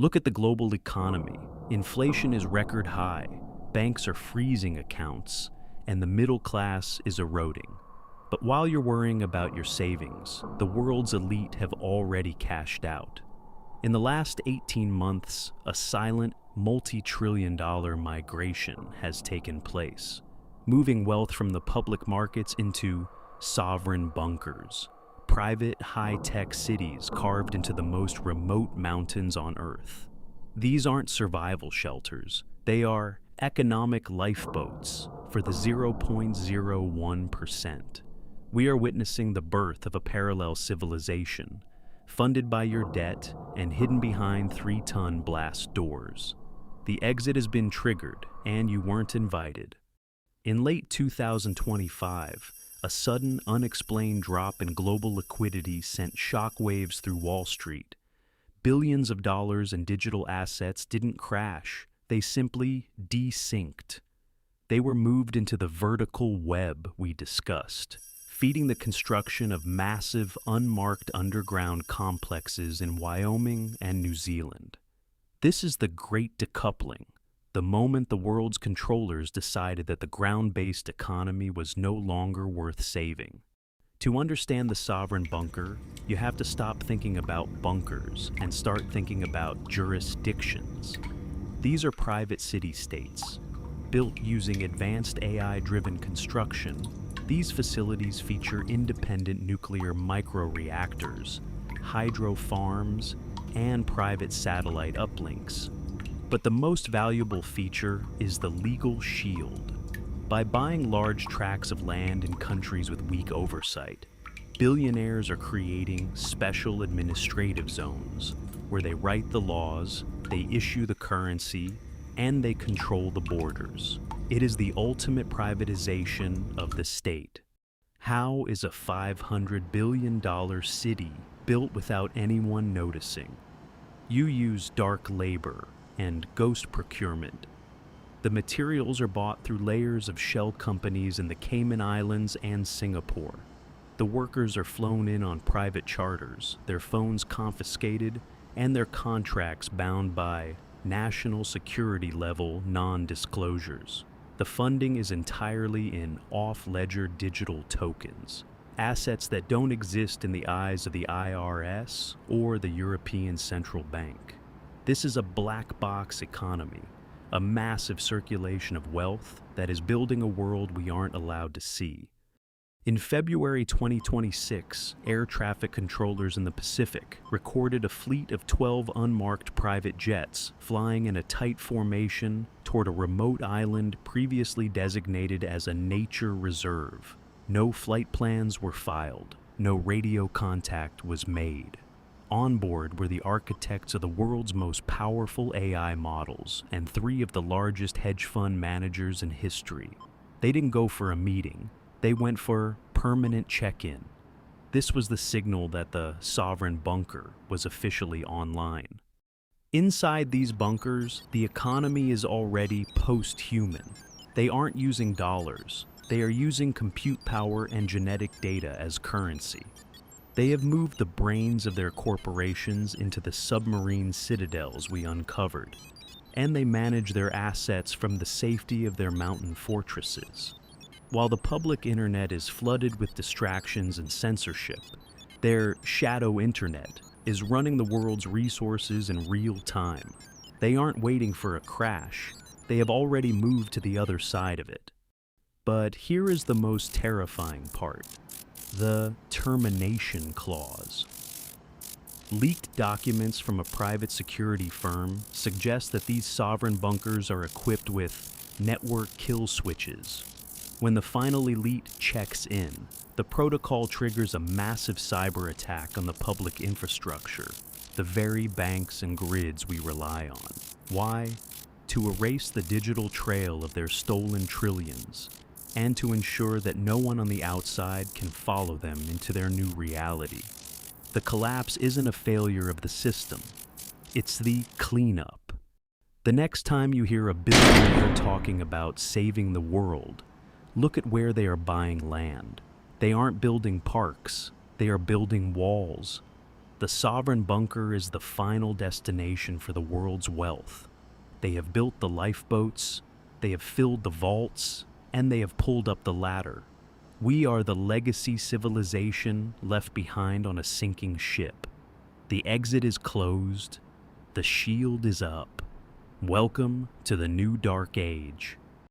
Look at the global economy. Inflation is record high, banks are freezing accounts, and the middle class is eroding. But while you're worrying about your savings, the world's elite have already cashed out. In the last 18 months, a silent, multi-trillion-dollar migration has taken place, moving wealth from the public markets into sovereign bunkers, private high-tech cities carved into the most remote mountains on Earth. These aren't survival shelters, they are economic lifeboats for the 0.01%. We are witnessing the birth of a parallel civilization, funded by your debt and hidden behind 3-ton blast doors. The exit has been triggered, and you weren't invited. In late 2025, a sudden, unexplained drop in global liquidity sent shockwaves through Wall Street. Billions of dollars in digital assets didn't crash, they simply desynced. They were moved into the vertical web we discussed, feeding the construction of massive, unmarked underground complexes in Wyoming and New Zealand. This is the Great Decoupling, the moment the world's controllers decided that the ground-based economy was no longer worth saving. To understand the sovereign bunker, you have to stop thinking about bunkers and start thinking about jurisdictions. These are private city-states. Built using advanced AI-driven construction, these facilities feature independent nuclear microreactors, hydro farms, and private satellite uplinks. But the most valuable feature is the legal shield. By buying large tracts of land in countries with weak oversight, billionaires are creating special administrative zones where they write the laws, they issue the currency, and they control the borders. It is the ultimate privatization of the state. How is a $500 billion city built without anyone noticing? You use dark labor and ghost procurement. The materials are bought through layers of shell companies in the Cayman Islands and Singapore. The workers are flown in on private charters, their phones confiscated, and their contracts bound by national security level non-disclosures. The funding is entirely in off-ledger digital tokens, assets that don't exist in the eyes of the IRS or the European Central Bank. This is a black box economy, a massive circulation of wealth that is building a world we aren't allowed to see. In February 2026, air traffic controllers in the Pacific recorded a fleet of 12 unmarked private jets flying in a tight formation toward a remote island previously designated as a nature reserve. No flight plans were filed, no radio contact was made. On board were the architects of the world's most powerful AI models and 3 of the largest hedge fund managers in history. They didn't go for a meeting. They went for permanent check-in. This was the signal that the sovereign bunker was officially online. Inside these bunkers, the economy is already post-human. They aren't using dollars. They are using compute power and genetic data as currency. They have moved the brains of their corporations into the submarine citadels we uncovered, and they manage their assets from the safety of their mountain fortresses. While the public internet is flooded with distractions and censorship, their shadow internet is running the world's resources in real time. They aren't waiting for a crash. They have already moved to the other side of it. But here is the most terrifying part: the Termination Clause. Leaked documents from a private security firm suggest that these sovereign bunkers are equipped with network kill switches. When the final elite checks in, the protocol triggers a massive cyber attack on the public infrastructure, the very banks and grids we rely on. Why? To erase the digital trail of their stolen trillions, and to ensure that no one on the outside can follow them into their new reality. The collapse isn't a failure of the system, it's the cleanup. The next time you hear a billionaire talking about saving the world, look at where they are buying land. They aren't building parks, they are building walls. The sovereign bunker is the final destination for the world's wealth. They have built the lifeboats, they have filled the vaults, and they have pulled up the ladder. We are the legacy civilization left behind on a sinking ship. The exit is closed, the shield is up. Welcome to the new dark age.